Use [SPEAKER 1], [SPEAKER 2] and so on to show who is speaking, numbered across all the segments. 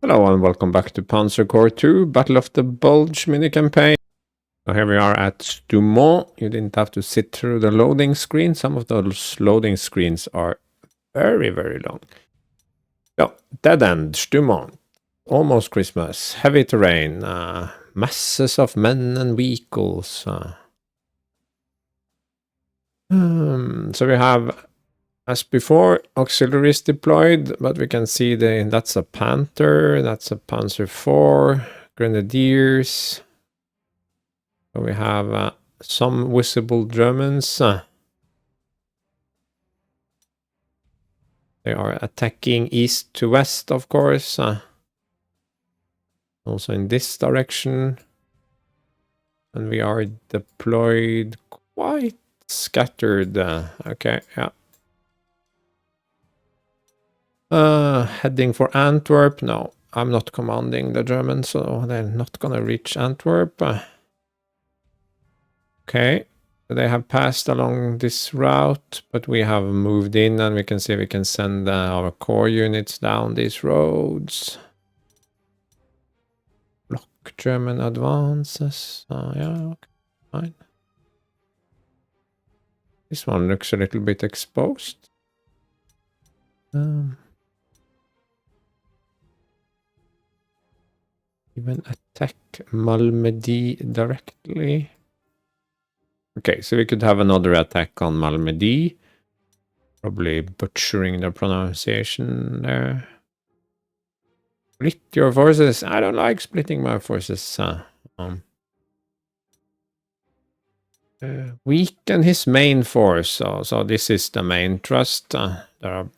[SPEAKER 1] Hello and welcome back to Panzer Corps 2, Battle of the Bulge mini-campaign. So here we are at Stumont. You didn't have to sit through the loading screen. Some of those loading screens are very, very long. So, dead end, Stumont. Almost Christmas. Heavy terrain. Masses of men and vehicles. So we have, as before, auxiliaries deployed, but we can see that's a Panther, that's a Panzer IV, Grenadiers. So we have some visible Germans. They are attacking east to west, of course. Also in this direction. And we are deployed quite scattered. Okay, yeah. Heading for Antwerp. No, I'm not commanding the Germans, so they're not gonna reach Antwerp. Okay, they have passed along this route, but we have moved in, and we can see we can send our core units down these roads. Block German advances. Yeah, okay, fine. This one looks a little bit exposed. Even attack Malmedy directly. Okay, so we could have another attack on Malmedy. Probably butchering the pronunciation there. Split your forces. I don't like splitting my forces. Weaken his main force. So this is the main thrust. There are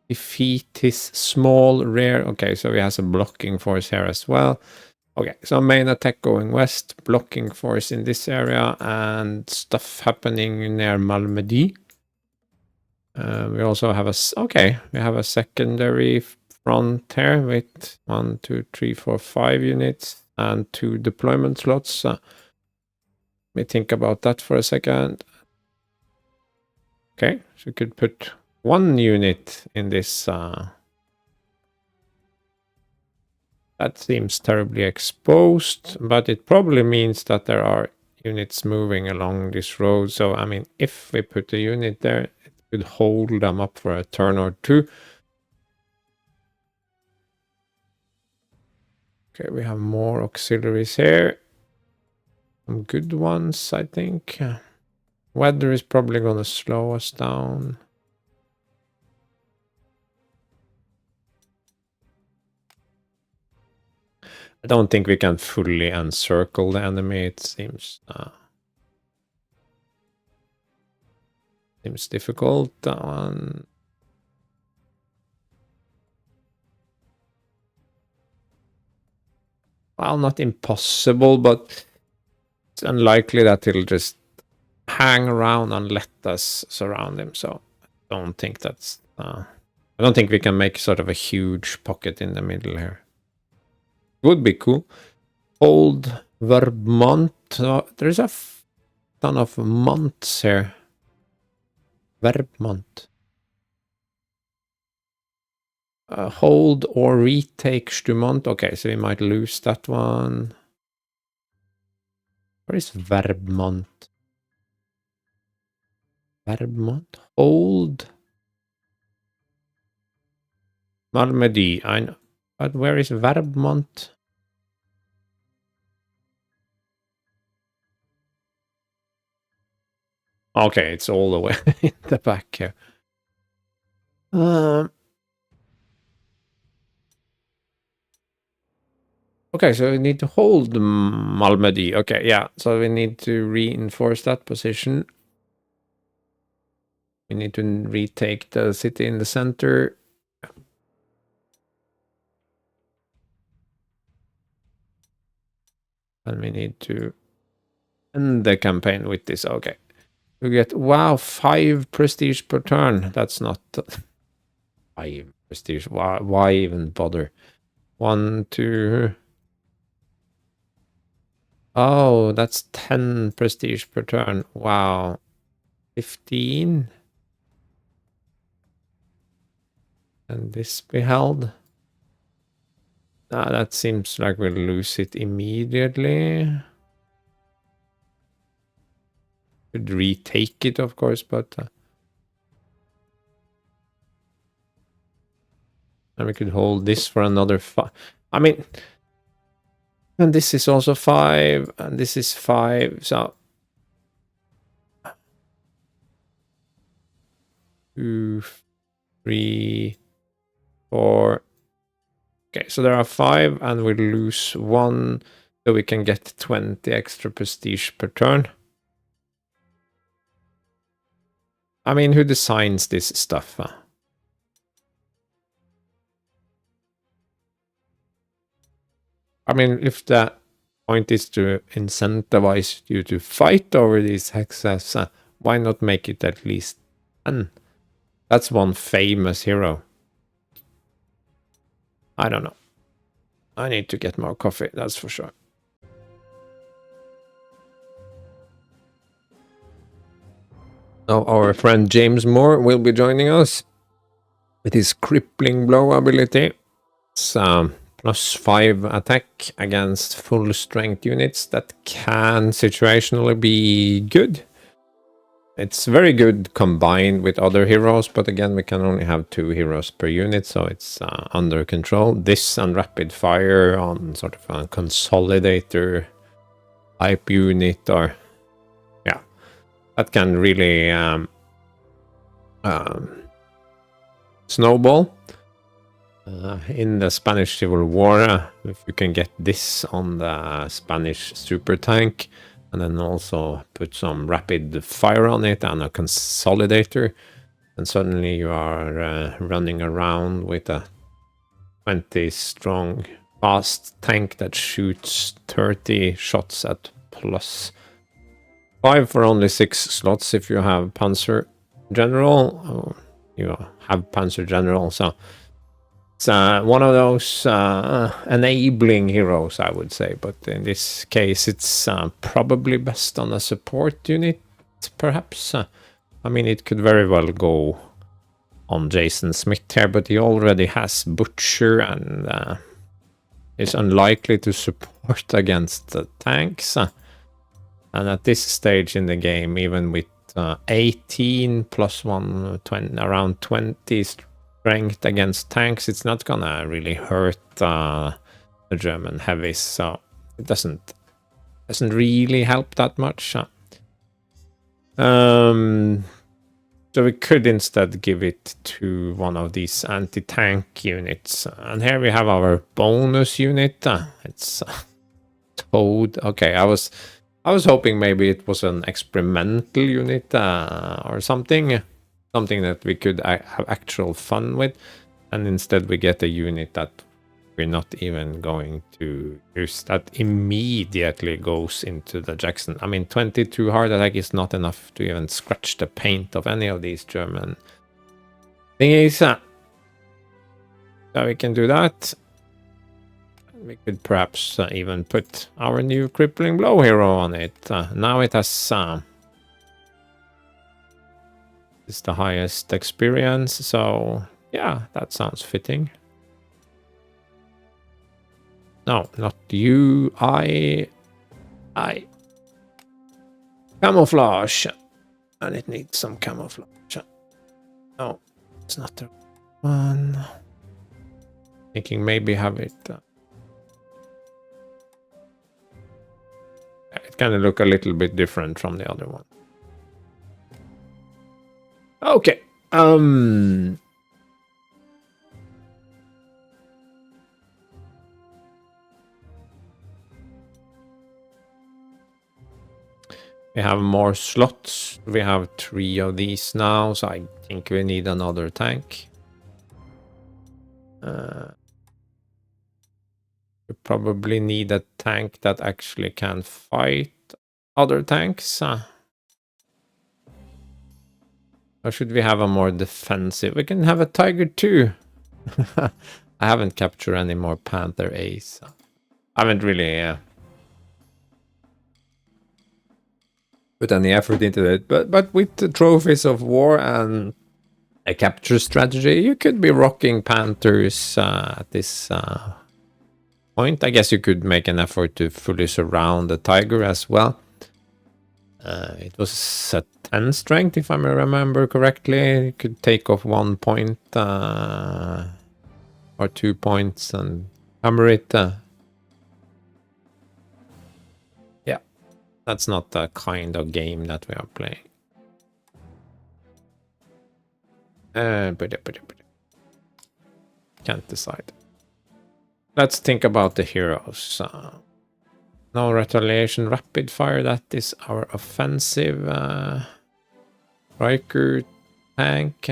[SPEAKER 1] defeat his small rear. Okay, so he has a blocking force here as well. Okay, so main attack going west, blocking force in this area, and stuff happening near Malmedy. We also have we have a secondary front here with 1, 2, 3, 4, 5 units and 2 deployment slots. Let me think about that for a second. Okay, so we could put 1 unit in this. That seems terribly exposed, but it probably means that there are units moving along this road. So, I mean, if we put a unit there, it could hold them up for a turn or two. Okay, we have more auxiliaries here. Some good ones, I think. Weather is probably going to slow us down. I don't think we can fully encircle the enemy. It seems difficult. Well, not impossible, but it's unlikely that he'll just hang around and let us surround him. So I don't think that's. I don't think we can make sort of a huge pocket in the middle here. Would be cool. Old Vermont. There's a ton of months here. Vermont. Hold or retake Stumont. Okay, so we might lose that one. Where is Vermont? Vermont. Hold. Malmedy. I know. But where is Vermont? Okay, it's all the way in the back here. Okay, so we need to hold Malmedy. Okay, yeah, so we need to reinforce that position. We need to retake the city in the center. And we need to end the campaign with this. Okay. We get, wow, 5 prestige per turn. That's not 5 prestige. Why even bother? 1, 2. Oh, that's 10 prestige per turn. Wow. 15. Can this be held? That seems like we'll lose it immediately. Could retake it, of course, but... and we could hold this for another 5. I mean... and this is also 5, and this is 5, so... 2, 3, 4... okay, so there are 5, and we lose 1, so we can get 20 extra prestige per turn. I mean, who designs this stuff? I mean, if the point is to incentivize you to fight over these hexes, why not make it at least 10? That's one famous hero. I don't know. I need to get more coffee, that's for sure. Now our friend James Moore will be joining us with his crippling blow ability. It's +5 attack against full strength units that can situationally be good. It's very good combined with other heroes, but again we can only have 2 heroes per unit, so it's under control. This and rapid fire on sort of a consolidator type unit, or yeah, that can really snowball. In the Spanish Civil War, if you can get this on the Spanish super tank, and then also put some rapid fire on it and a consolidator, and suddenly you are running around with a 20 strong fast tank that shoots 30 shots at +5 for only 6 slots if you have Panzer General. You have Panzer General, so it's one of those enabling heroes, I would say, but in this case it's probably best on a support unit, perhaps. I mean, it could very well go on Jason Smith here, but he already has Butcher and is unlikely to support against the tanks. And at this stage in the game, even with 18 plus 1, 20, around 20 strength against tanks, it's not gonna really hurt the German heavies, so it doesn't really help that much. So we could instead give it to one of these anti-tank units, and here we have our bonus unit. It's Toad. Okay, I was hoping maybe it was an experimental unit or something that we could have actual fun with, and instead we get a unit that we're not even going to use, that immediately goes into the Jackson. I mean, 22 hard attack is not enough to even scratch the paint of any of these German thingies. So we can do that. We could perhaps even put our new crippling blow hero on it. Now it has is the highest experience, so yeah, that sounds fitting. No, not you. I camouflage, and it needs some camouflage. No, it's not the one. Thinking maybe have it. It kind of look a little bit different from the other one. Okay. We have more slots. We have 3 of these now, so I think we need another tank. We probably need a tank that actually can fight other tanks. Or should we have a more defensive? We can have a Tiger too. I haven't captured any more Panther A's. I haven't really put any effort into it. But with the trophies of war and a capture strategy. You could be rocking Panthers at this point. I guess you could make an effort to fully surround the tiger as well. It was a 10 strength, if I remember correctly. You could take off 1 point or 2 points and hammer it. Yeah, that's not the kind of game that we are playing. Can't decide. Let's think about the heroes. No retaliation, rapid fire, that is our offensive. Riker tank.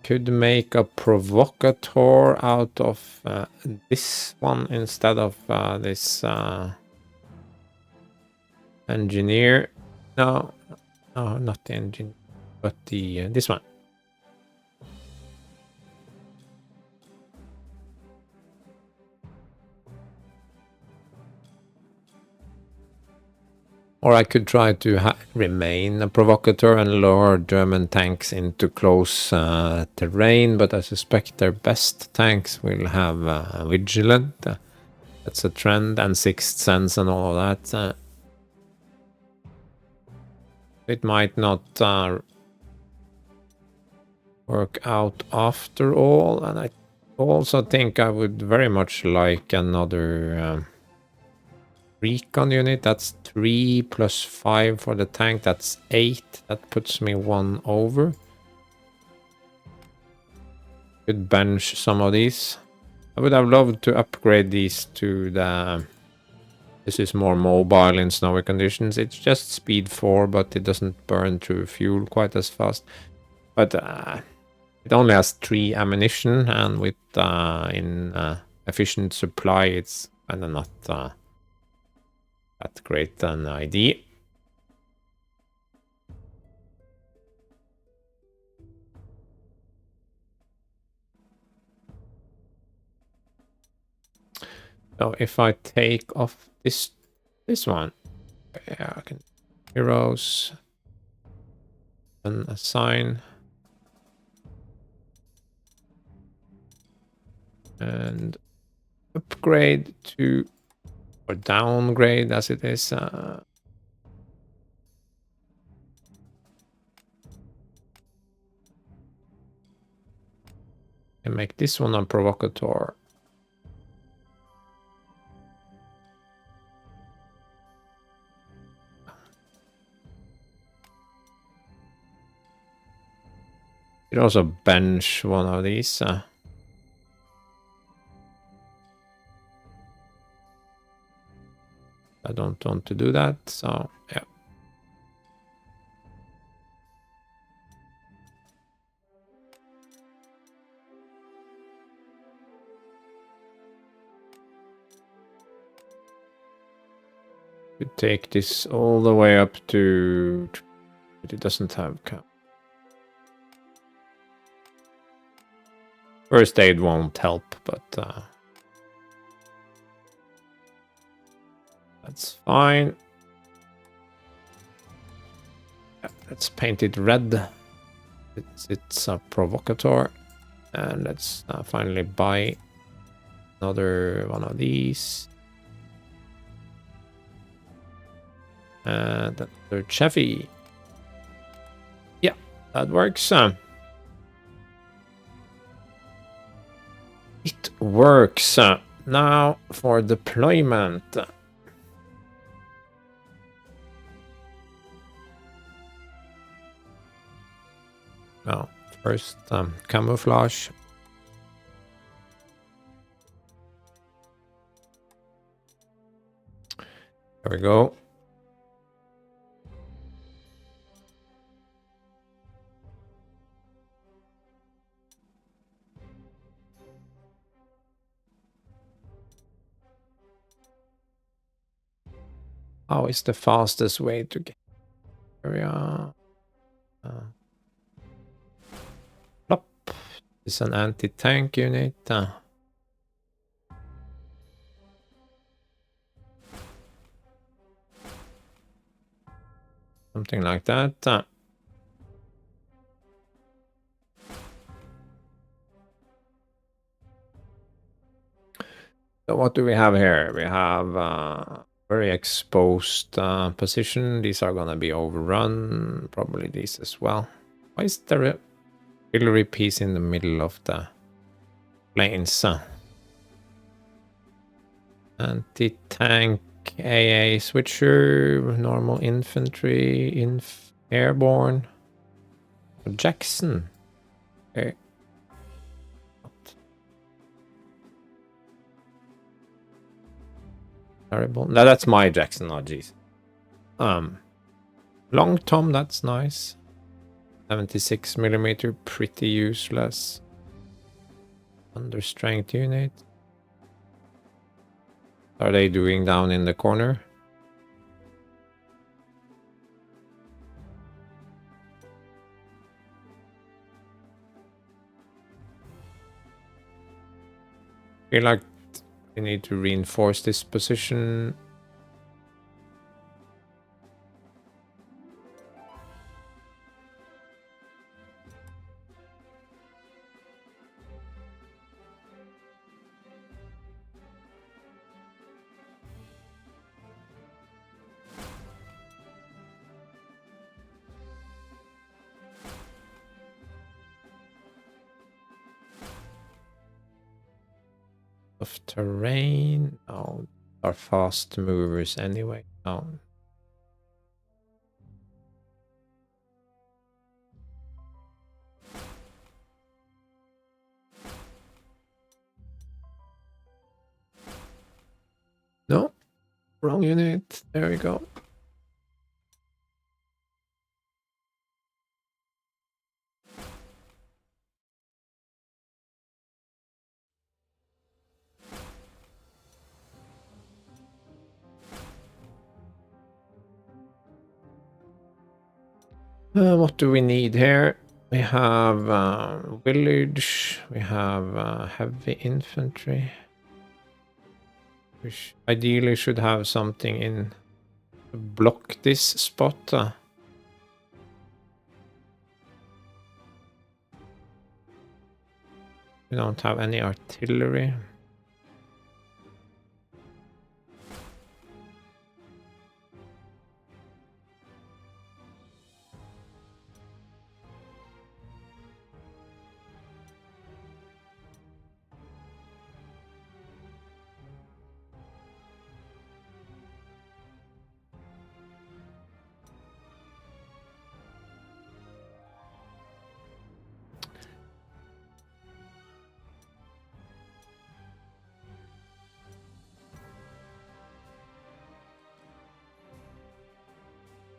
[SPEAKER 1] Could make a provocateur out of this one instead of this engineer. No, not the engineer, but the this one. Or I could try to remain a provocateur and lure German tanks into close terrain, but I suspect their best tanks will have Vigilant. That's a trend, and Sixth Sense and all of that. It might not work out after all, and I also think I would very much like another recon unit. That's 3 plus 5 for the tank. That's 8. That puts me 1 over. Could bench some of these. I would have loved to upgrade these to the... This is more mobile in snowy conditions. It's just speed 4, but it doesn't burn through fuel quite as fast. But it only has 3 ammunition, and with efficient supply, it's kind of not that great an idea. So if I take off this one, yeah, I can heroes and assign and upgrade to, or downgrade as it is. And make this one a provocateur. You could also bench one of these. I don't want to do that, so yeah. Could take this all the way up to... But it doesn't have cap. First aid won't help, but that's fine. Yeah, let's paint it red. It's a provocateur. And let's finally buy another one of these. And another Chevy. Yeah, that works. It works. Now for deployment. Now, first camouflage. There we go. How is the fastest way to get area? Plop. It's an anti-tank unit. Something like that. So what do we have here? We have very exposed position. These are gonna be overrun. Probably these as well. Why is there a artillery piece in the middle of the plains? Anti-tank AA switcher, normal infantry, airborne. Jackson. Okay. Terrible. No, that's my Jackson. Oh, jeez. Long Tom, that's nice. 76 millimeter, pretty useless. Under strength unit. Are they doing down in the corner? I feel like we need to reinforce this position. Of terrain. No, are fast movers anyway. No. No, wrong unit. There we go. What do we need here? We have village. We have heavy infantry. We ideally should have something in to block this spot. We don't have any artillery.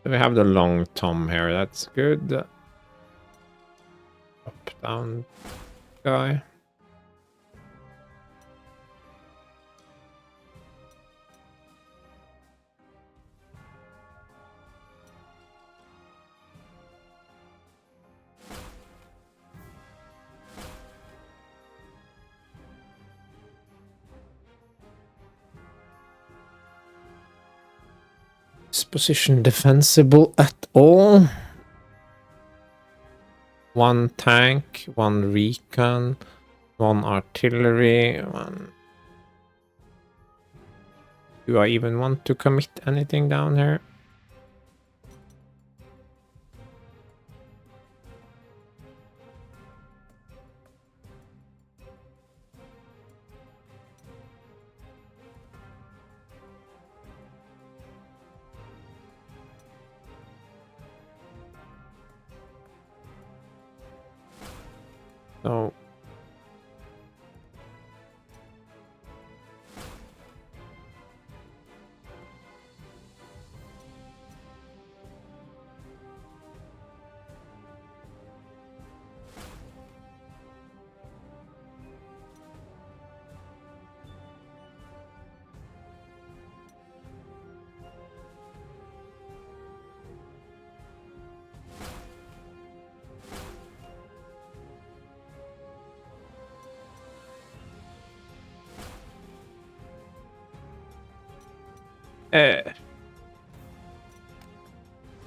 [SPEAKER 1] We have the long tom here, that's good. Up, down guy. Position defensible at all. One tank, one recon, one artillery, one... Do I even want to commit anything down here? So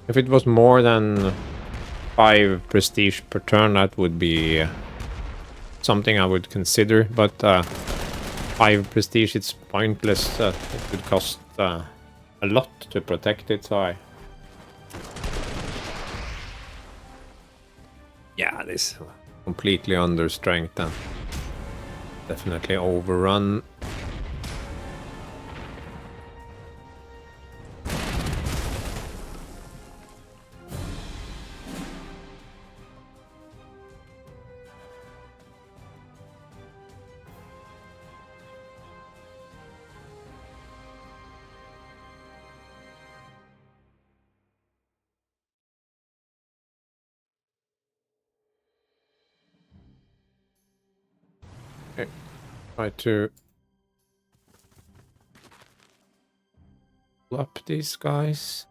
[SPEAKER 1] if it was more than 5 prestige per turn, that would be something I would consider, but 5 prestige, it's pointless. It would cost a lot to protect it, so yeah, this completely under strength and definitely overrun. Okay. Try to pull up these guys.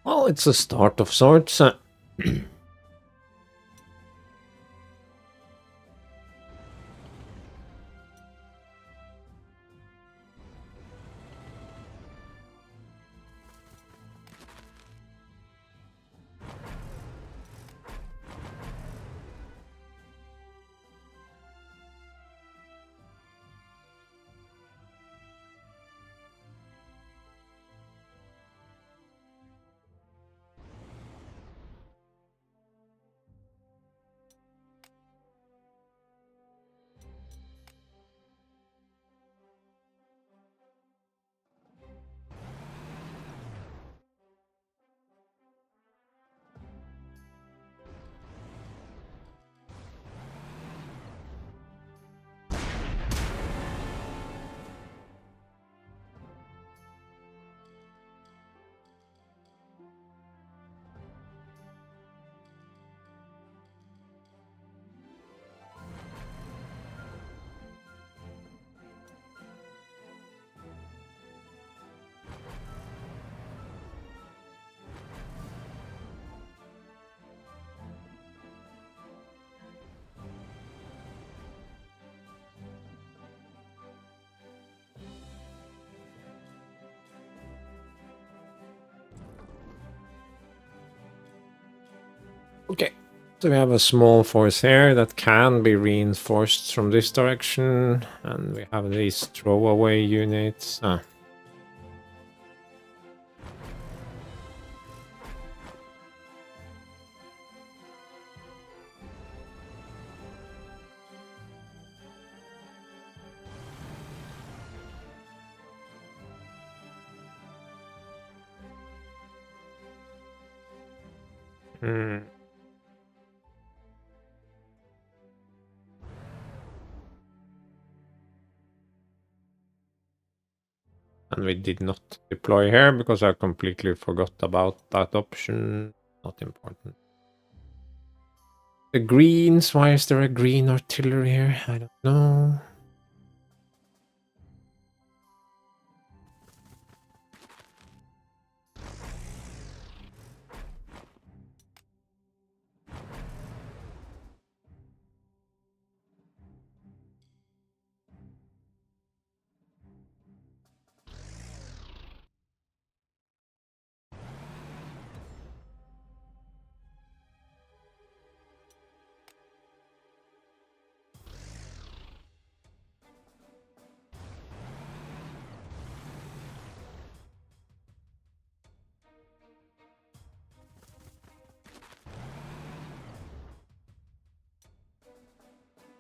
[SPEAKER 1] Well, it's a start of sorts. Okay, so we have a small force here that can be reinforced from this direction, and we have these throwaway units. Hmm. And we did not deploy here because I completely forgot about that option. Not important. The greens, why is there a green artillery here? I don't know.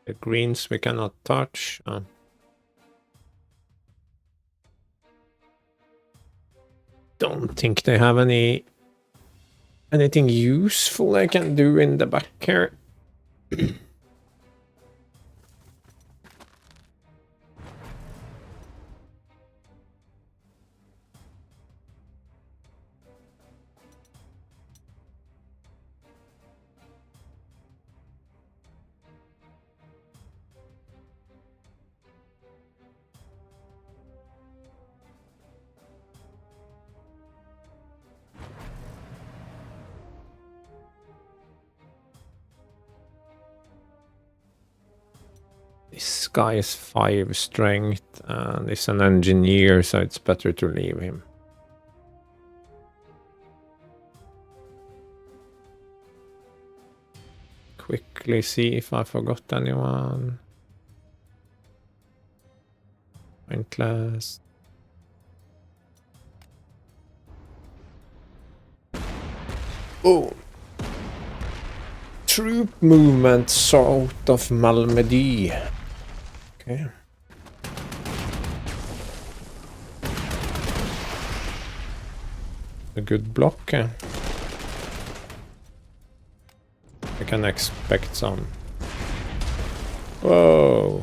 [SPEAKER 1] The greens we cannot touch. Don't think they have anything useful I can do in the back here. This guy is 5 strength and is an engineer, so it's better to leave him. Quickly see if I forgot anyone. Pointless. Oh! Troop movement south of Malmedy. Okay. A good block. I can expect some. Whoa!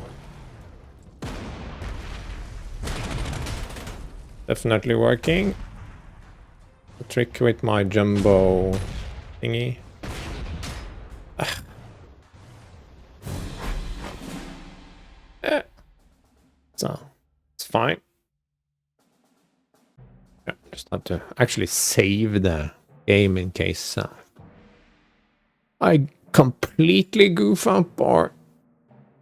[SPEAKER 1] Definitely working. A trick with my jumbo thingy. So it's fine. Yeah, just have to actually save the game in case I completely goof up or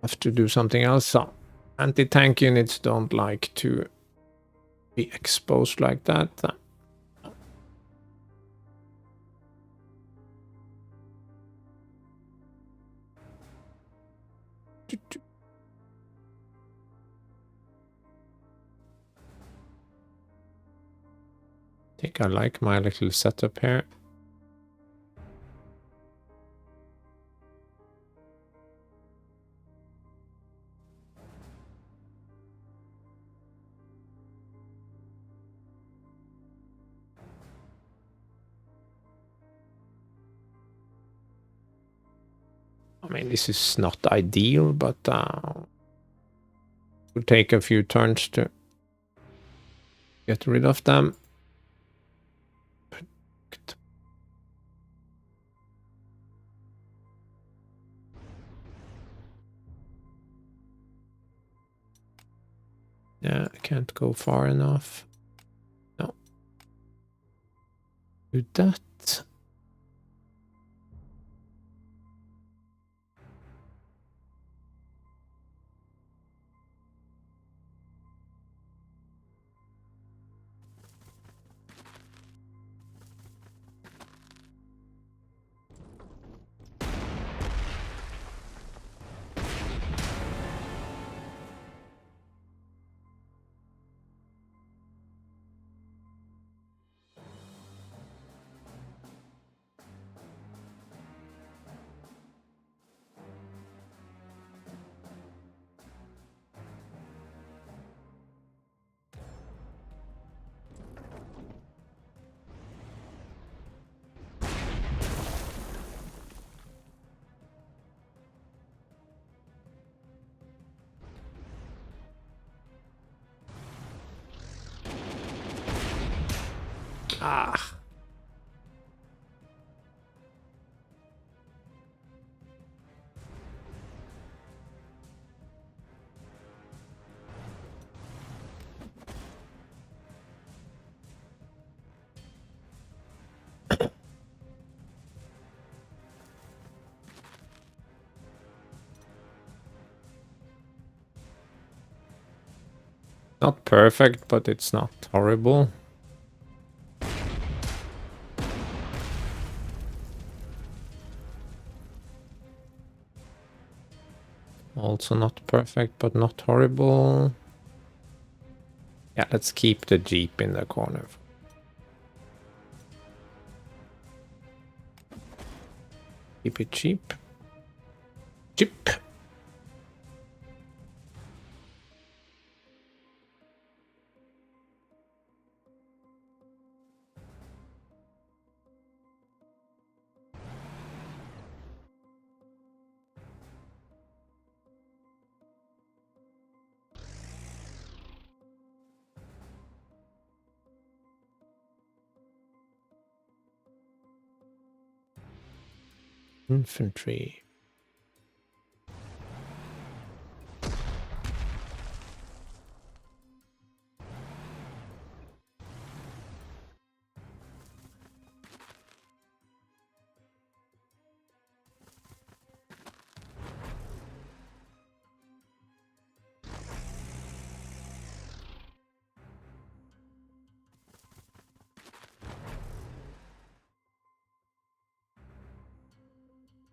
[SPEAKER 1] have to do something else. So anti-tank units don't like to be exposed like that. I think I like my little setup here. I mean, this is not ideal, but it will take a few turns to get rid of them. Yeah, I can't go far enough. No. Do that. Ah. Not perfect, but it's not horrible. Also not perfect, but not horrible. Yeah, let's keep the Jeep in the corner. Keep it cheap. Cheap. Infantry.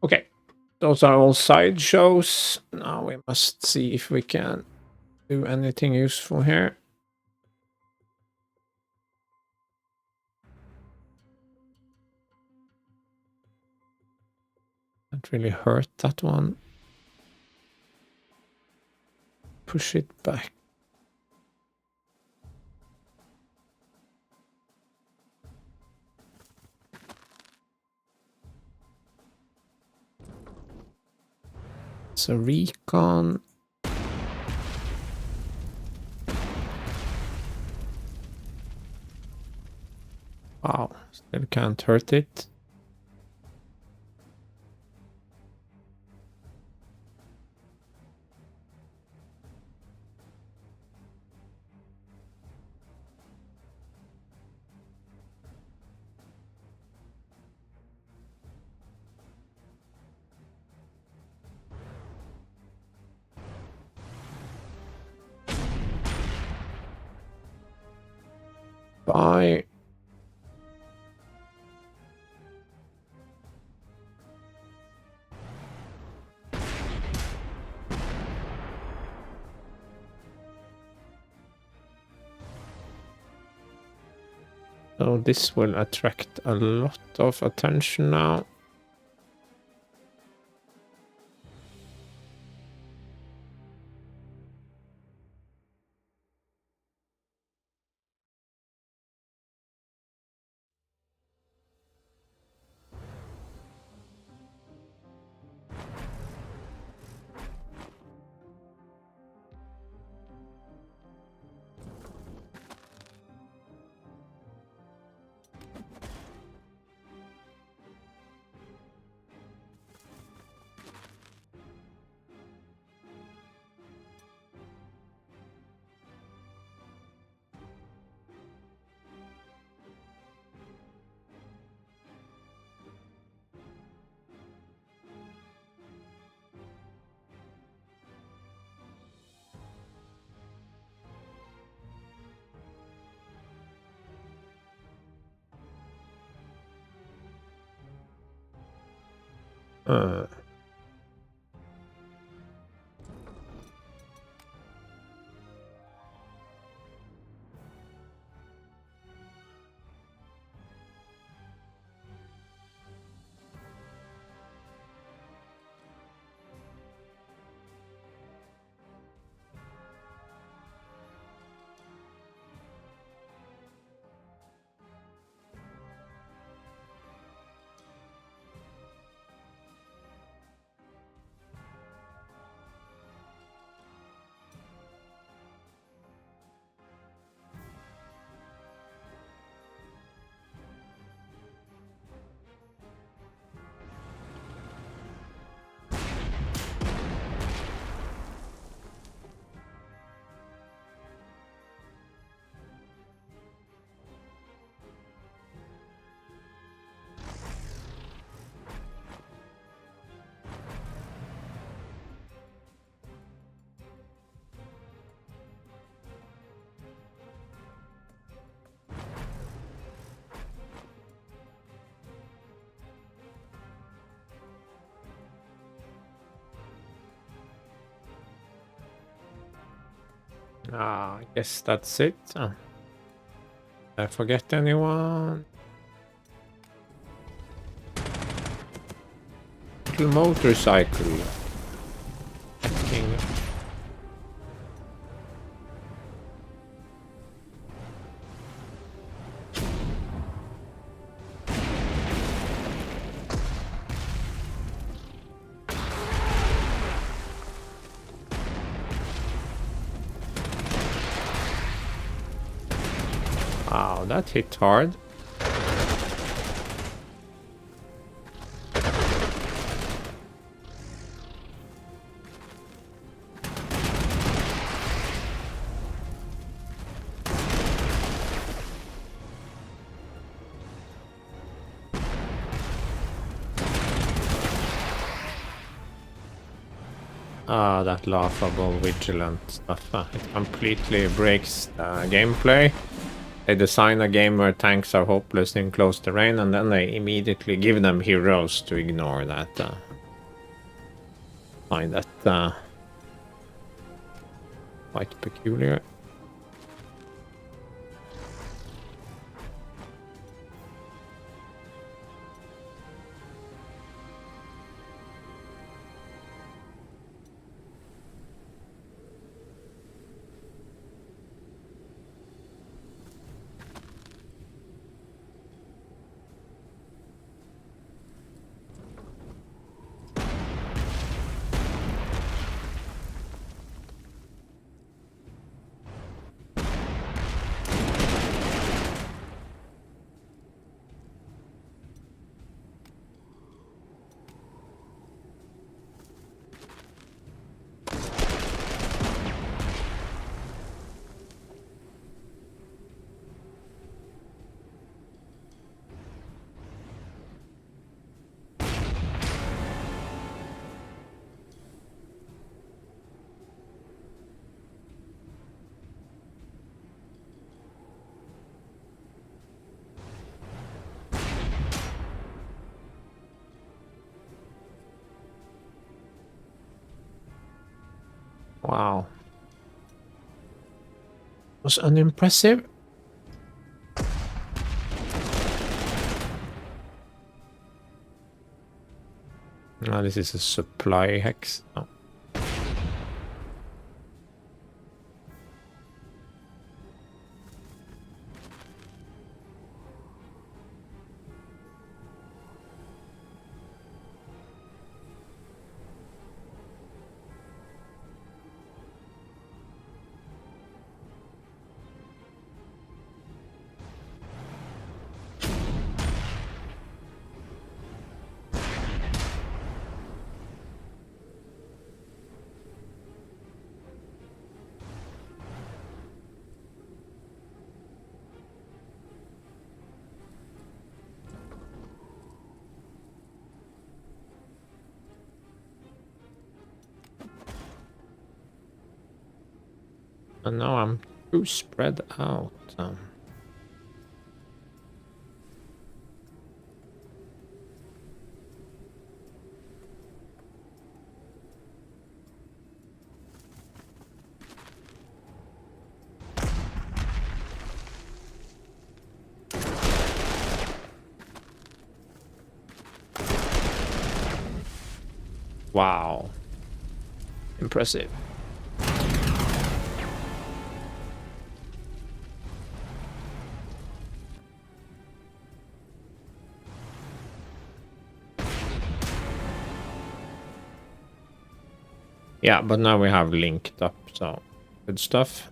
[SPEAKER 1] Okay, those are all sideshows. Now we must see if we can do anything useful here. Can't really hurt that one. Push it back. So recon. Wow, still can't hurt it. Bye. So this will attract a lot of attention now. Uh. I guess that's it. Did I forget anyone? Little motorcycle. King. Wow, that hit hard. that laughable Vigilant stuff. It completely breaks the gameplay. They design a game where tanks are hopeless in close terrain, and then they immediately give them heroes to ignore that. I find that quite peculiar. Wow. Was unimpressive. Oh, this is a supply hex. Oh. And now I'm too spread out. Wow. Impressive. Yeah, but now we have linked up, so good stuff.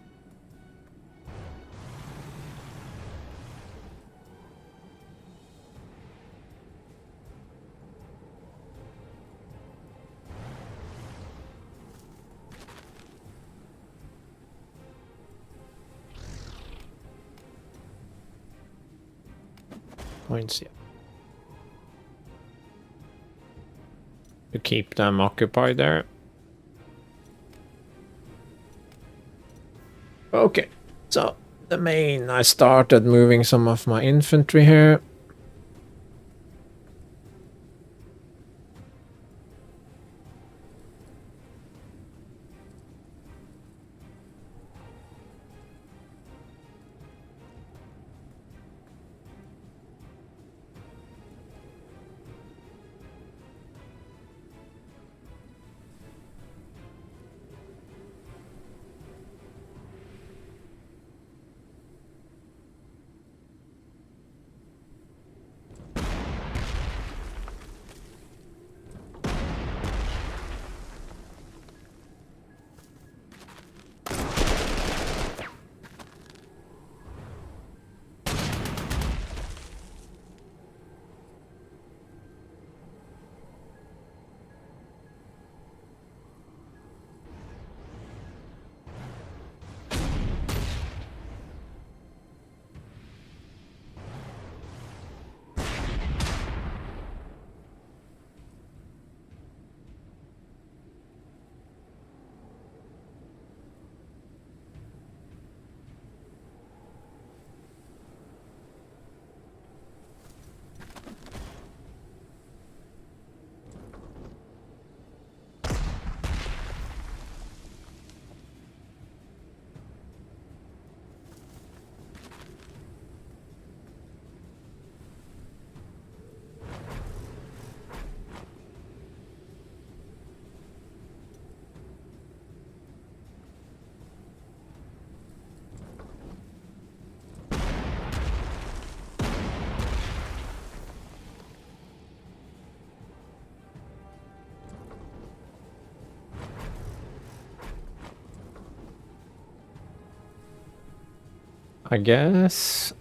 [SPEAKER 1] Points, yeah. To keep them occupied there. Okay, so the main, I started moving some of my infantry here. I guess.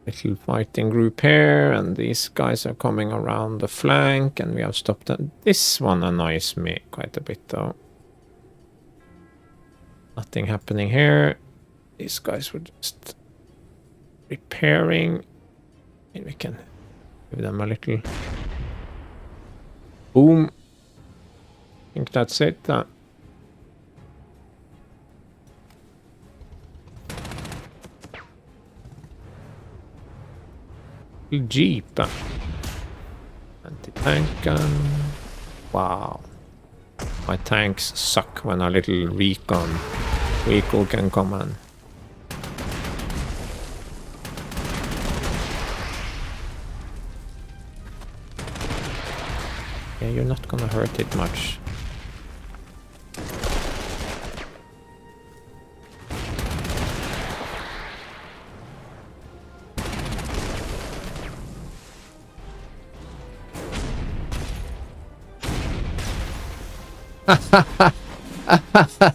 [SPEAKER 1] Little fighting group here, and these guys are coming around the flank, and we have stopped them. This one annoys me quite a bit, though. Nothing happening here. These guys were just repairing. Maybe we can give them a little boom. I think that's it. Jeep. Anti-tank gun. Wow. My tanks suck when a little recon vehicle can come in. Yeah, you're not gonna hurt it much.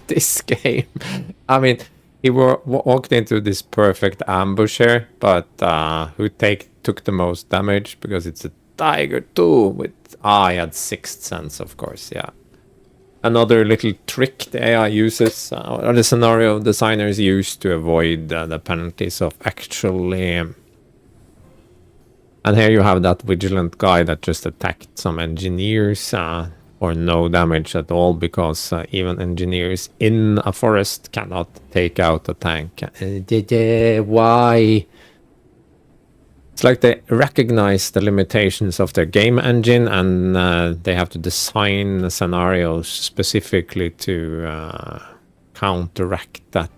[SPEAKER 1] This game. I mean, he walked into this perfect ambush here, but who took the most damage? Because it's a Tiger 2 with... I had Sixth Sense, of course, yeah. Another little trick the AI uses, or the scenario designers use to avoid the penalties of actually... And here you have that Vigilant guy that just attacked some engineers, or no damage at all, because even engineers in a forest cannot take out a tank. Why? It's like they recognize the limitations of their game engine, and they have to design the scenarios specifically to counteract that.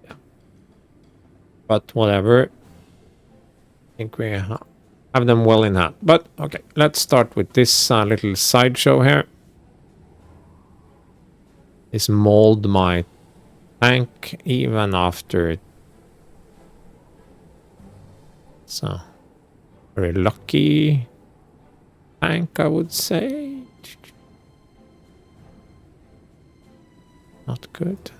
[SPEAKER 1] Yeah. But whatever. I think we have them well in hand. But okay, let's start with this little sideshow here. This mauled my tank even after it. So, very lucky tank, I would say. Not good.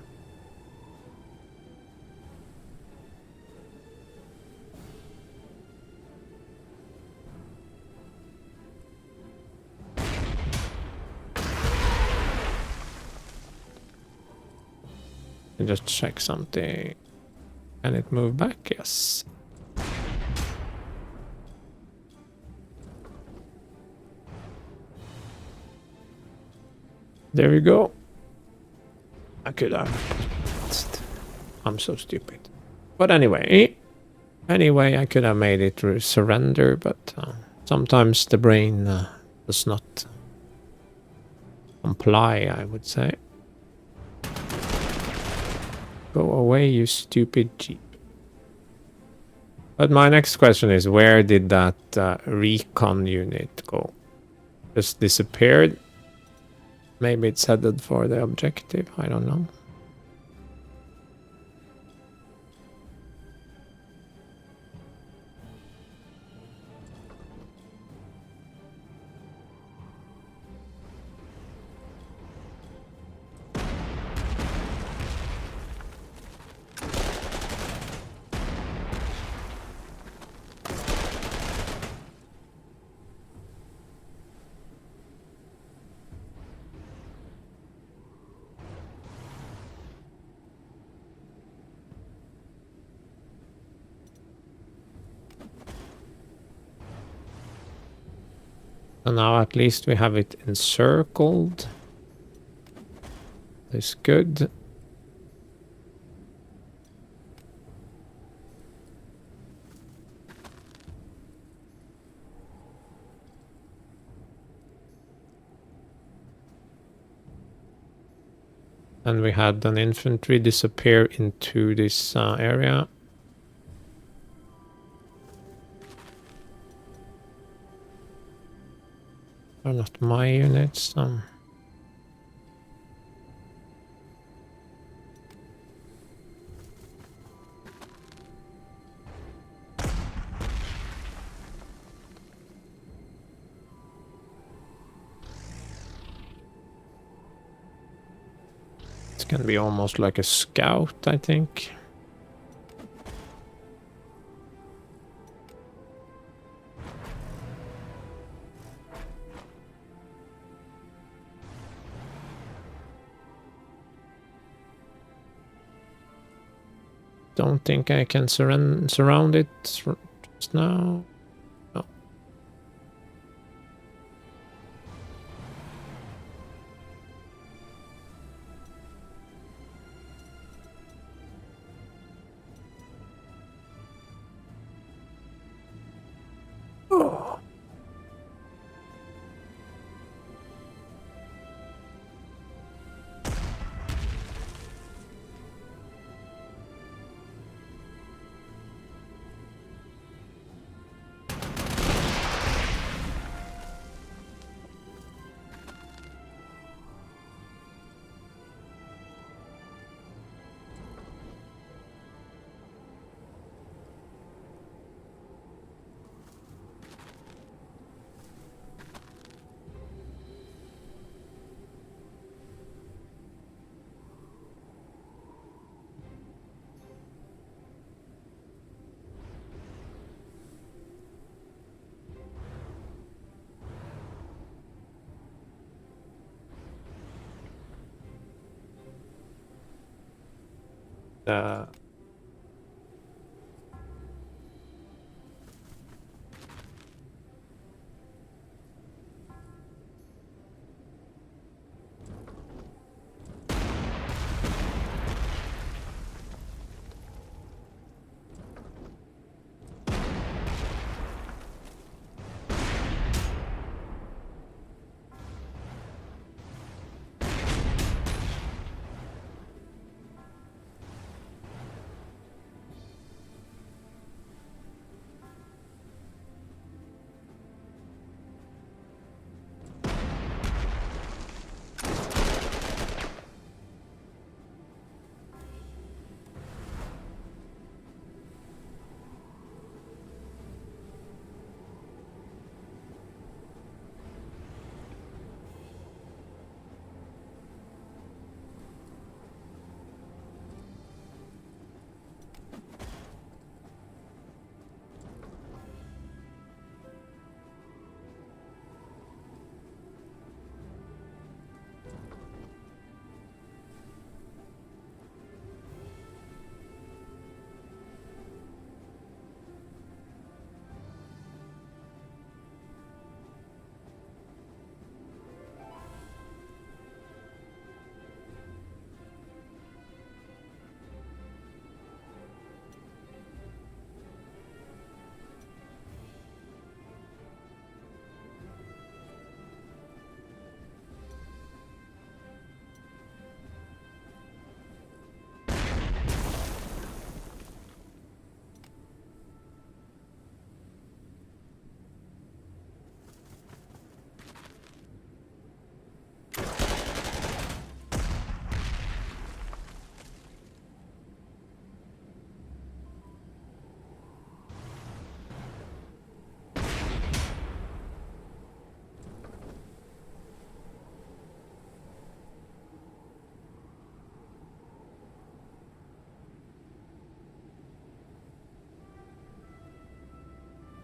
[SPEAKER 1] Just check something. Can it move back? Yes. There we go. I could have... I'm so stupid. But anyway, I could have made it surrender, but sometimes the brain does not comply, I would say. Go away, you stupid Jeep. But my next question is, where did that recon unit go? Just disappeared? Maybe it's headed for the objective, I don't know. So now at least we have it encircled. That's good. And we had an infantry disappear into this area. Are not my units. can be almost like a scout, I think. Don't think I can surround it just now. No. Oh. Uh,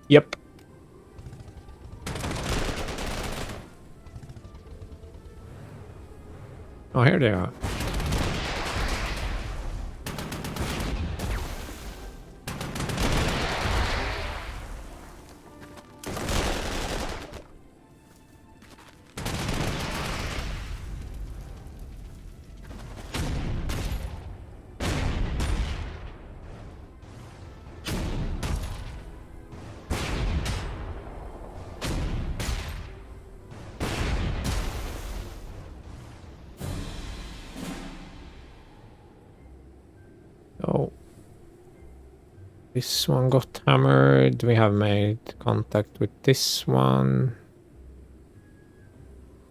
[SPEAKER 1] Yep. Oh, here they are. Oh. This one got hammered. We have made contact with this one.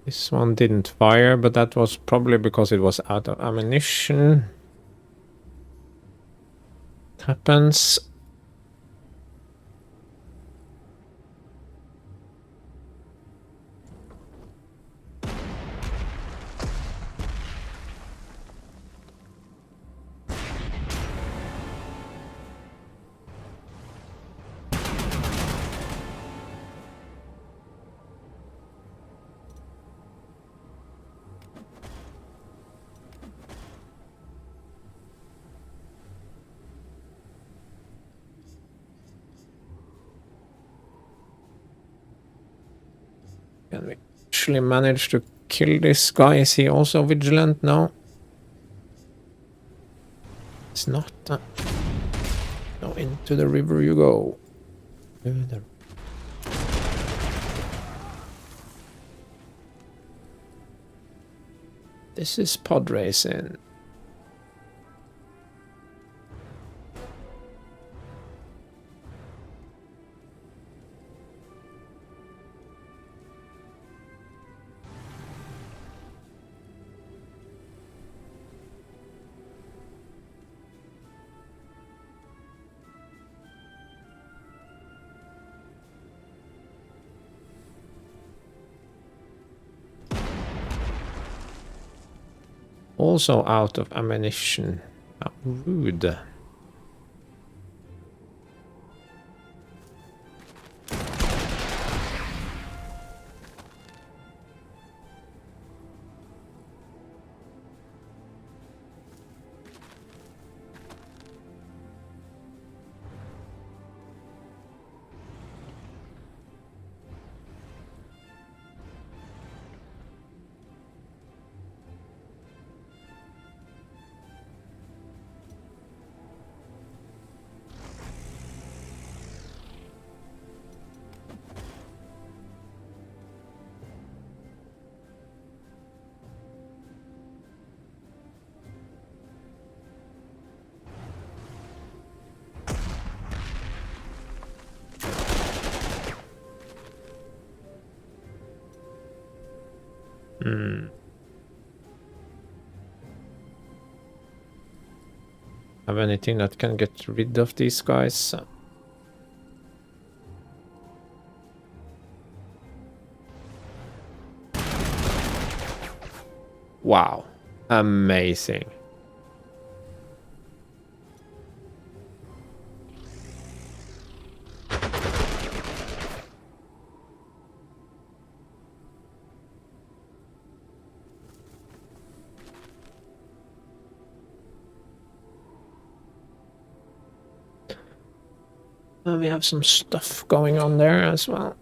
[SPEAKER 1] This one didn't fire, but that was probably because it was out of ammunition. It happens. Can we actually manage to kill this guy? Is he also vigilant? No. It's not. Go into the river you go. This is pod racing. Also out of ammunition. How rude. Have anything that can get rid of these guys? Wow. Amazing. We have some stuff going on there as well.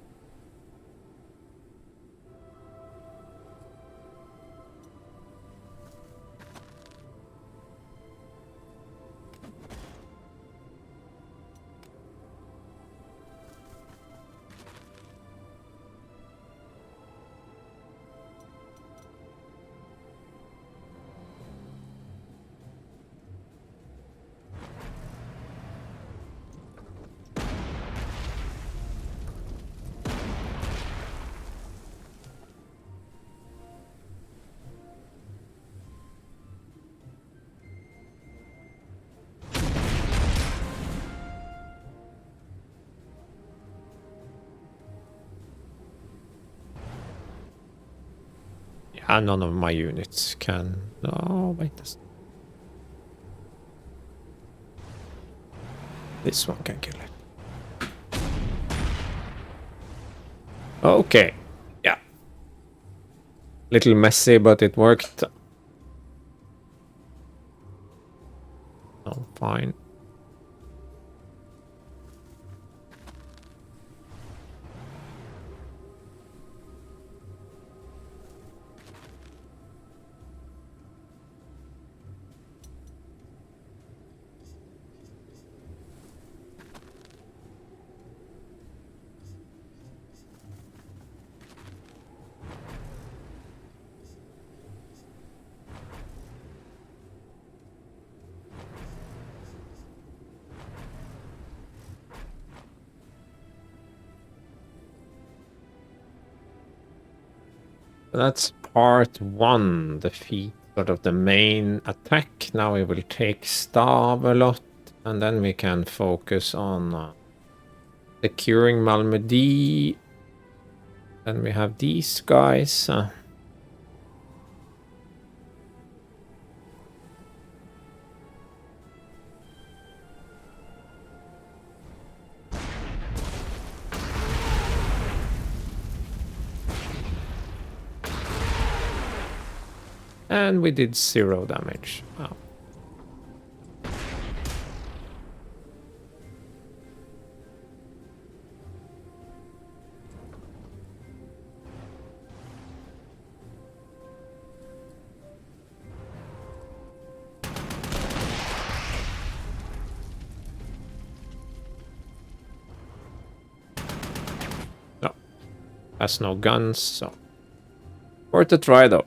[SPEAKER 1] Yeah, none of my units can. Oh, wait. This one can kill it. Okay. Yeah. Little messy, but it worked. Oh, fine. That's part one, defeat sort of the main attack. Now we will take Stav a lot, and then we can focus on securing Malmedy. Then we have these guys. And we did 0 damage. Wow. Has no guns, so worth a try though.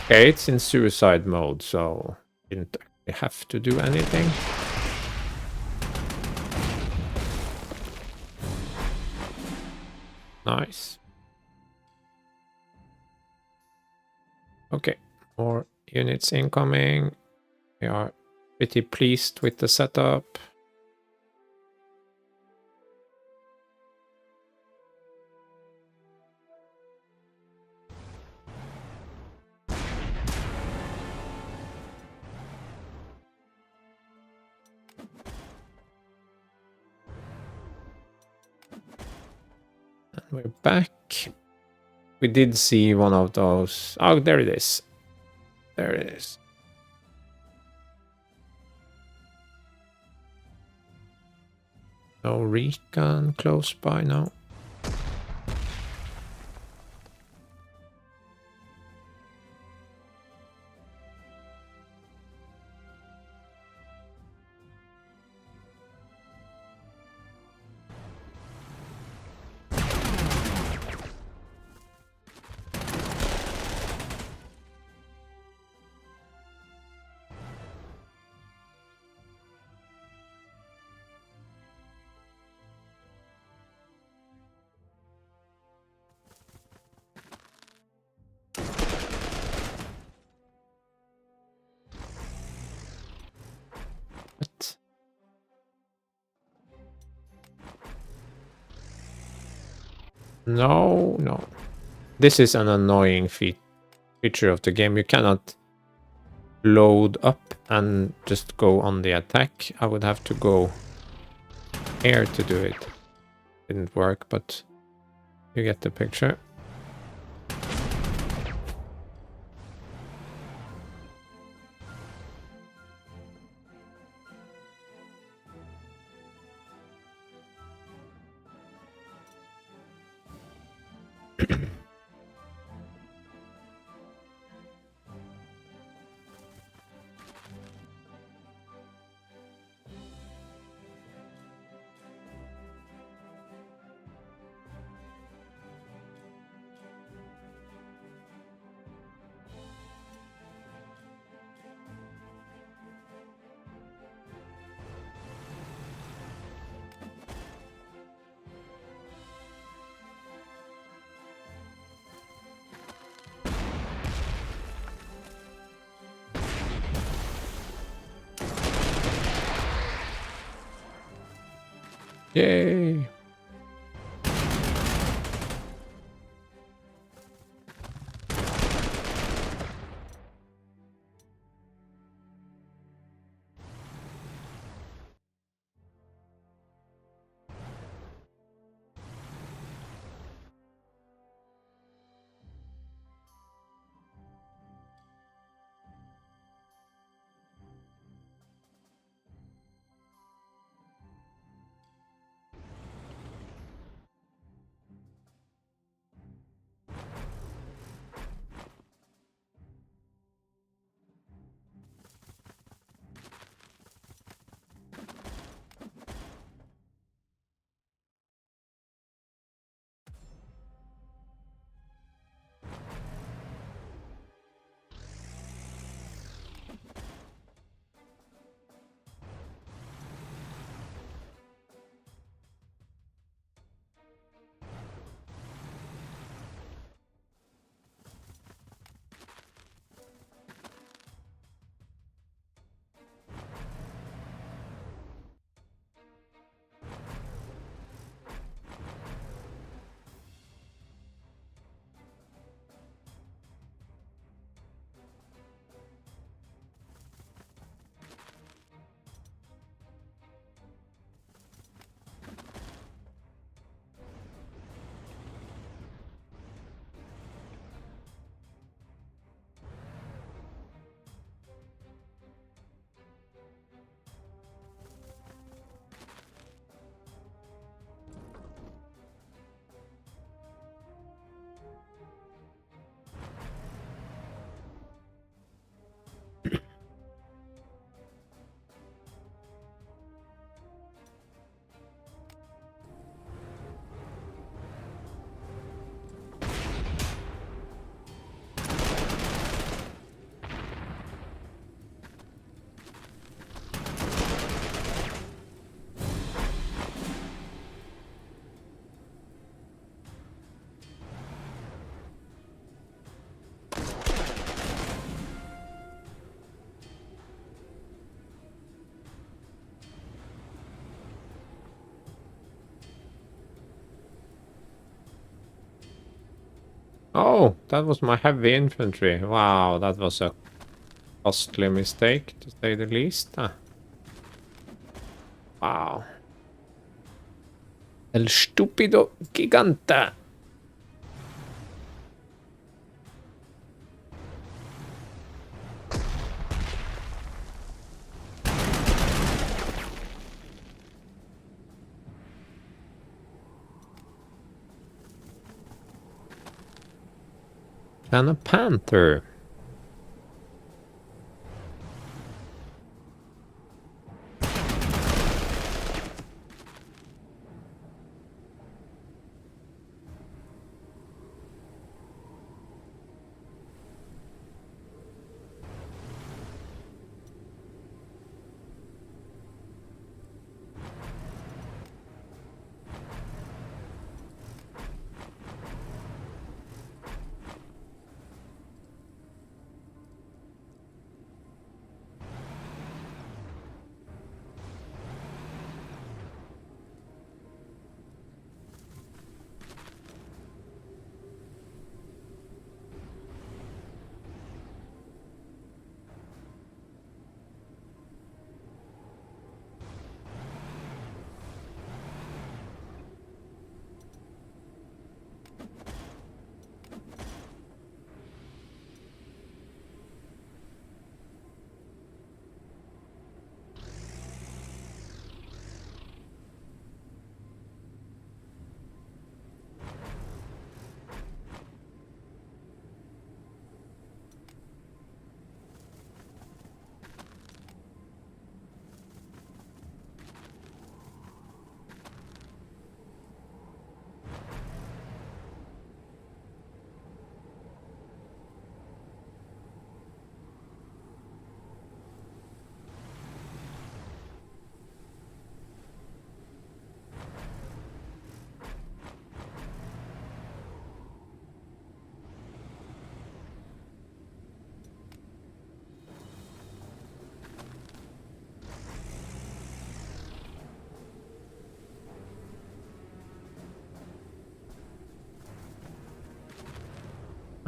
[SPEAKER 1] Okay, it's in suicide mode, so didn't actually have to do anything. Nice. Okay, more units incoming. We are pretty pleased with the setup. And we're back. We did see one of those. Oh, there it is. There it is. No recon close by now. What? No, no. This is an annoying feature of the game. You cannot load up and just go on the attack. I would have to go here to do it. Didn't work, but you get the picture. Yay! Oh, that was my heavy infantry. Wow, that was a costly mistake, to say the least. Wow. El stupido gigante. And a panther.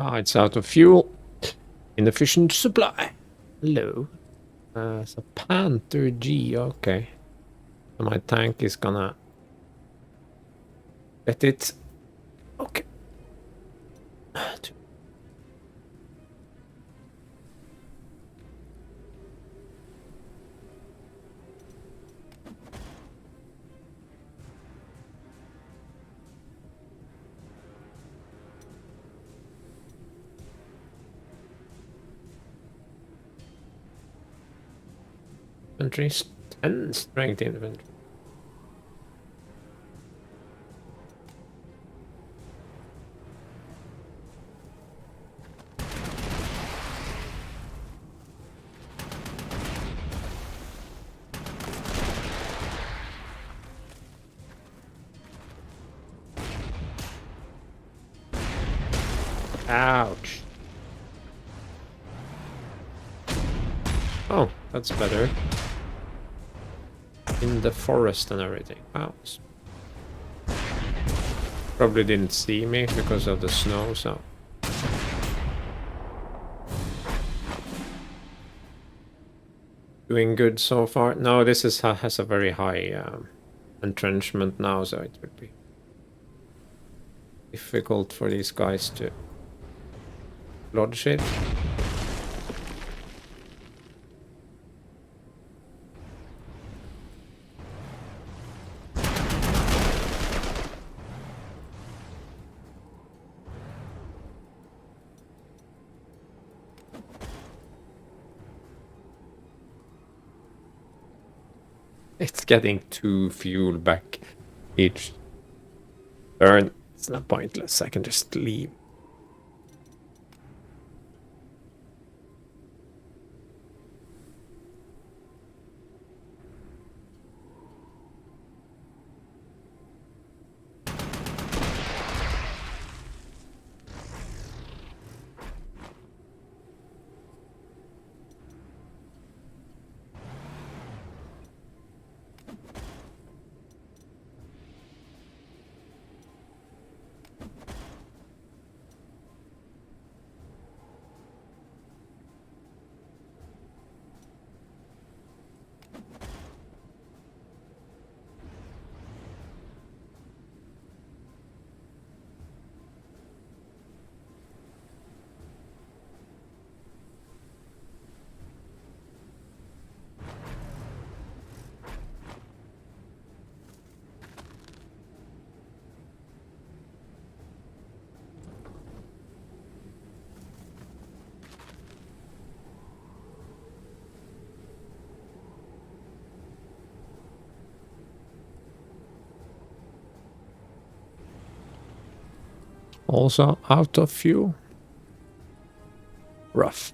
[SPEAKER 1] Ah, it's out of fuel. Inefficient supply. Hello. It's a Panther G, okay. So my tank is gonna let it. Okay. Infantry 10 strength infantry. Ouch. Oh, that's better. In the forest and everything. Wow. Probably didn't see me because of the snow, so. Doing good so far. No, this is has a very high entrenchment now, so it would be difficult for these guys to lodge it. It's getting 2 fuel back each turn. It's not pointless. I can just leave. Also out of fuel. Rough.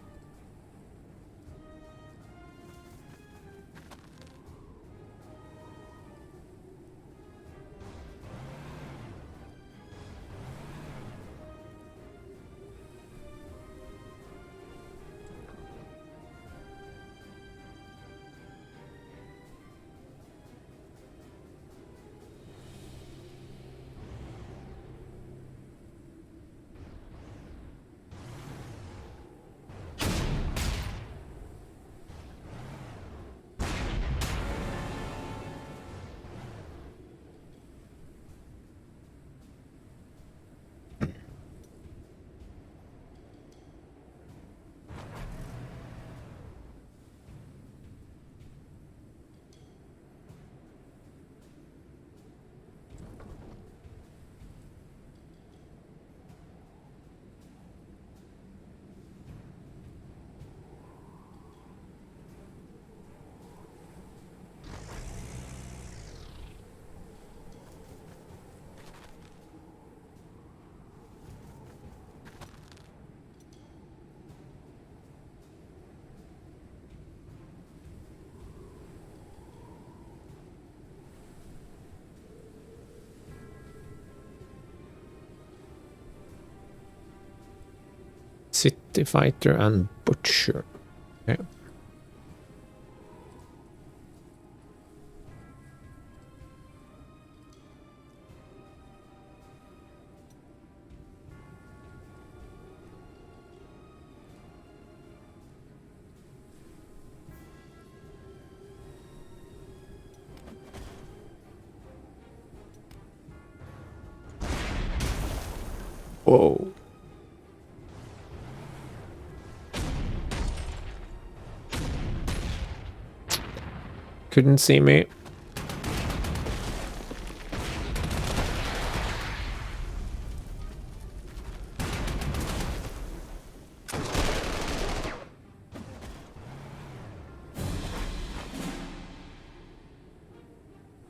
[SPEAKER 1] City Fighter and Butcher. Okay. Whoa. Couldn't see me.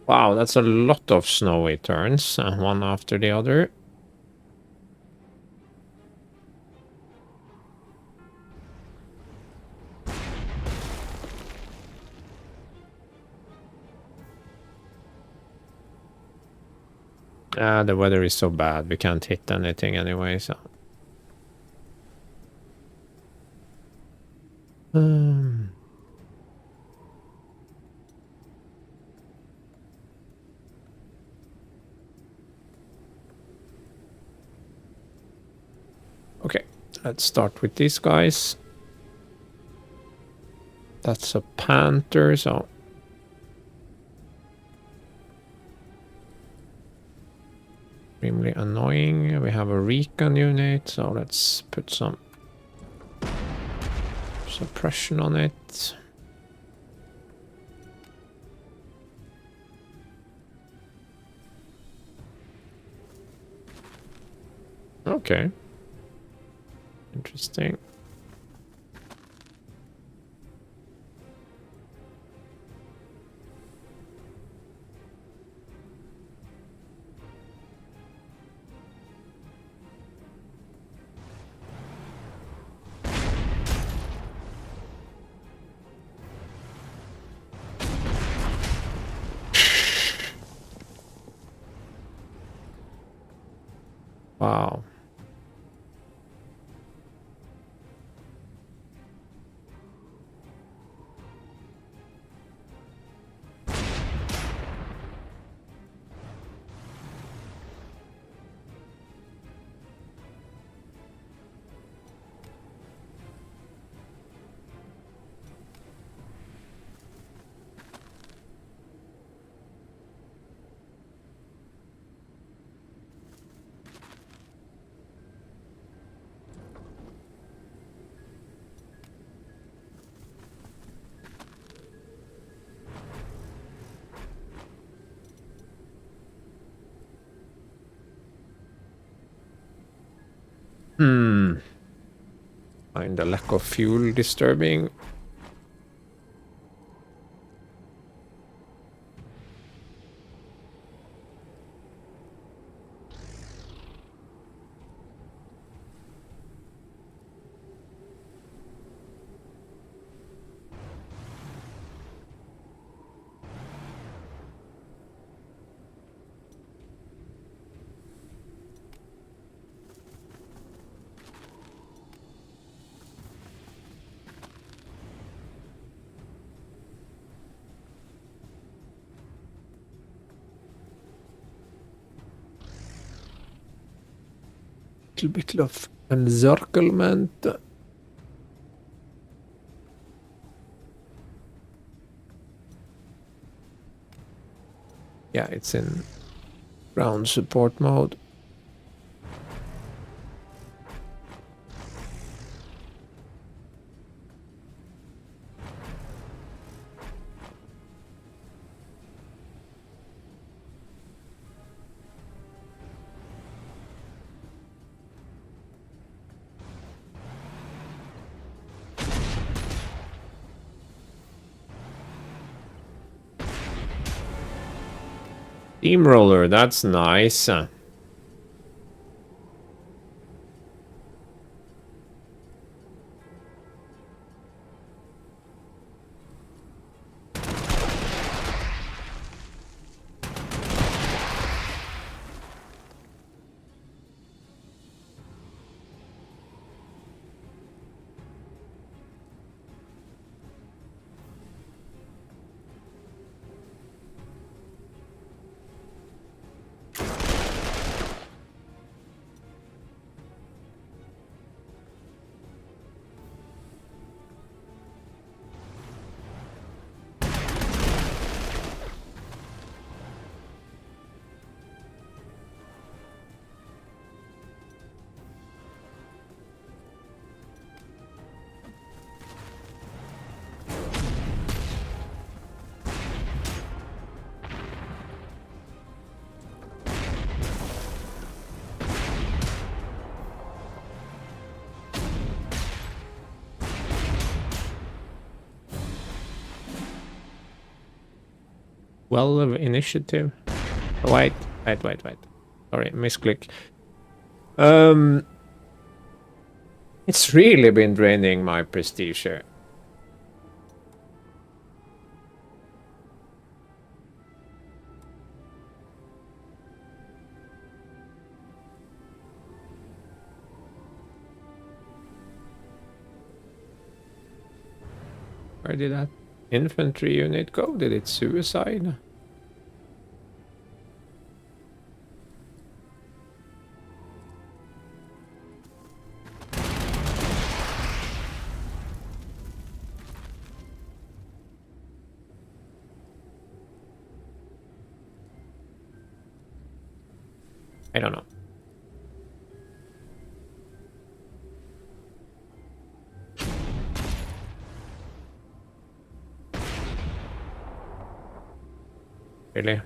[SPEAKER 1] Wow, that's a lot of snowy turns, one after the other. The weather is so bad, we can't hit anything anyway, so... Okay, let's start with these guys. That's a Panther, so... Extremely annoying. We have a recon unit, so let's put some suppression on it. Okay. Interesting. Wow. Find the lack of fuel disturbing. little bit of encirclement. Yeah, it's in ground support mode. Steamroller, that's nice. Well of initiative. Oh, wait. Sorry, misclick. It's really been draining my prestige here. Where did that infantry unit go? Did it suicide? I don't know. Really?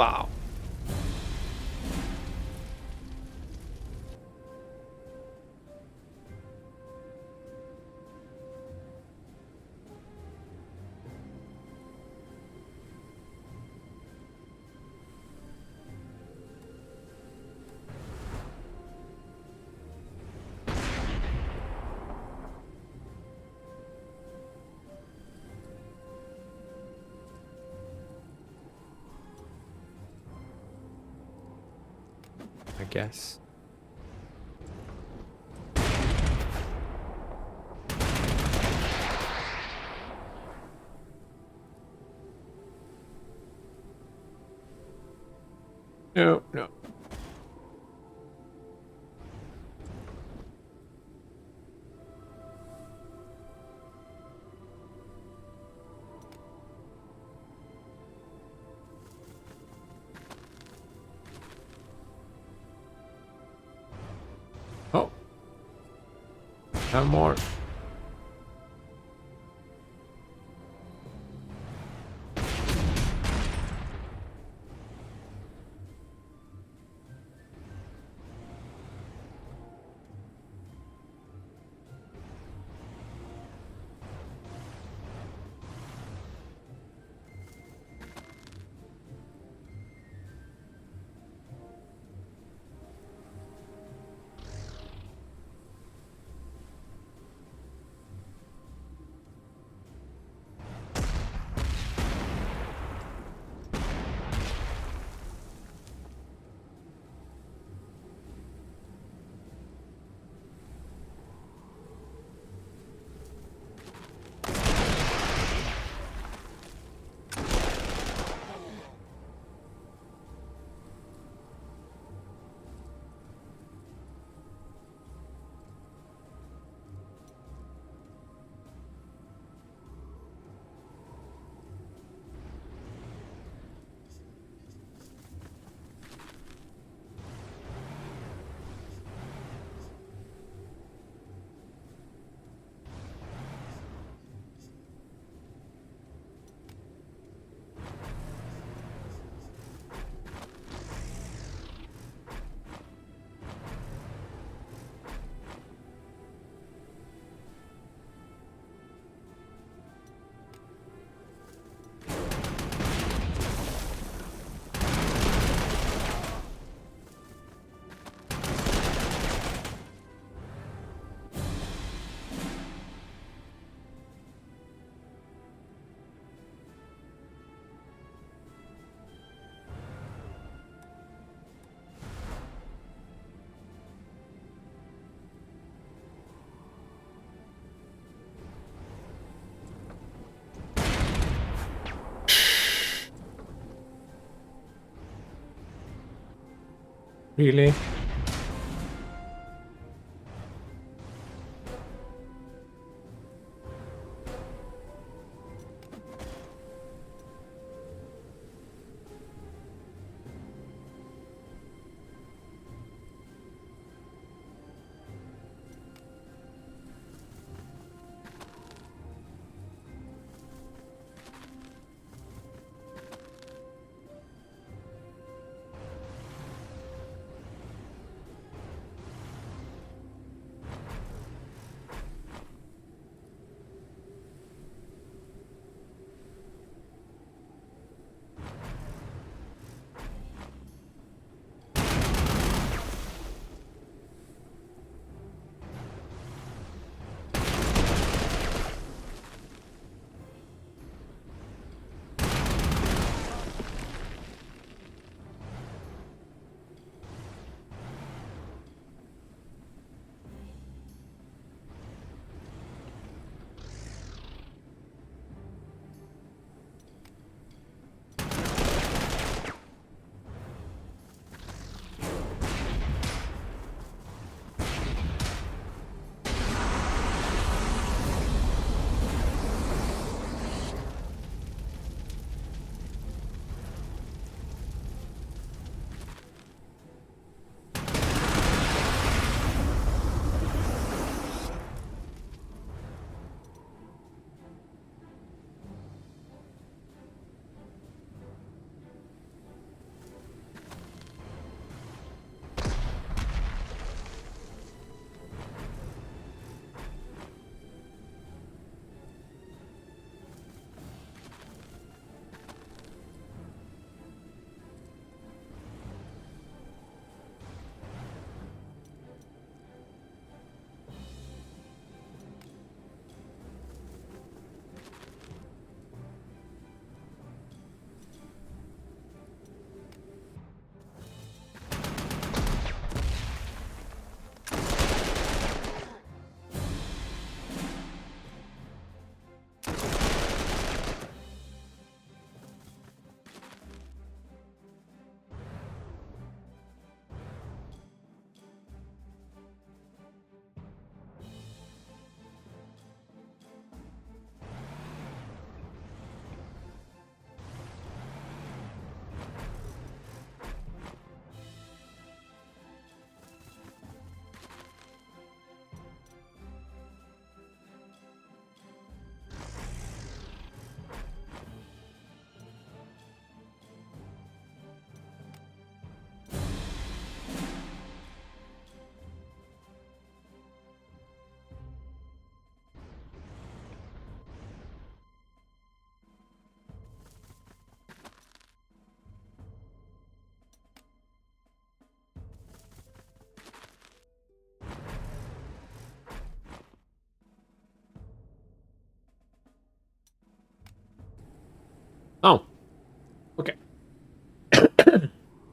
[SPEAKER 1] Wow. I guess. No, no. Oh. Have more. Really?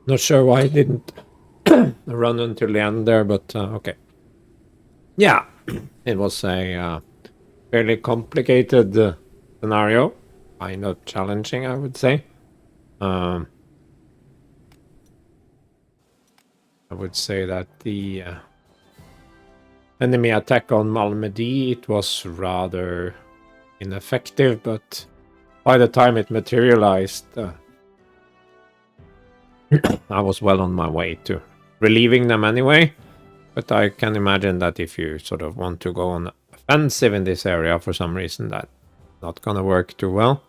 [SPEAKER 1] Not sure why I didn't run until the end there, but okay. Yeah, it was a fairly complicated scenario. Kind of challenging, I would say. I would say that the enemy attack on Malmedy, it was rather ineffective, but by the time it materialized, I was well on my way to relieving them anyway. But I can imagine that if you sort of want to go on offensive in this area for some reason, that's not gonna work too well.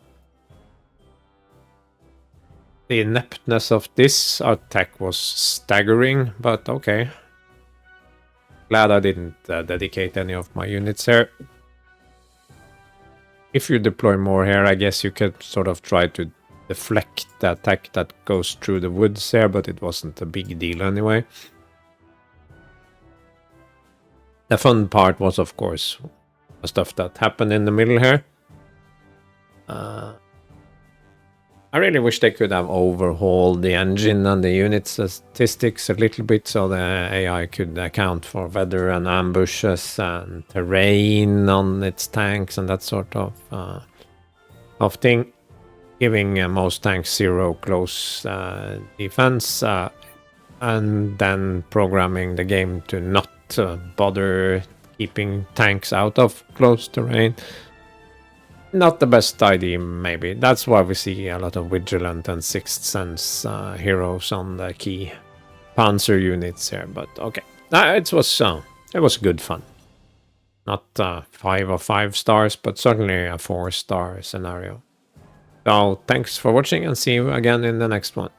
[SPEAKER 1] The ineptness of this attack was staggering, but okay. Glad I didn't dedicate any of my units here. If you deploy more here, I guess you could sort of try to deflect the attack that goes through the woods here, but it wasn't a big deal anyway. The fun part was, of course, the stuff that happened in the middle here. I really wish they could have overhauled the engine and the unit statistics a little bit so the AI could account for weather and ambushes and terrain on its tanks and that sort of thing. Giving most tanks 0 close defense and then programming the game to not bother keeping tanks out of close terrain. Not the best idea, maybe. That's why we see a lot of Vigilant and Sixth Sense heroes on the key Panzer units here. But okay, it was good fun. Not 5 or 5 stars, but certainly a 4-star scenario. So thanks for watching and see you again in the next one.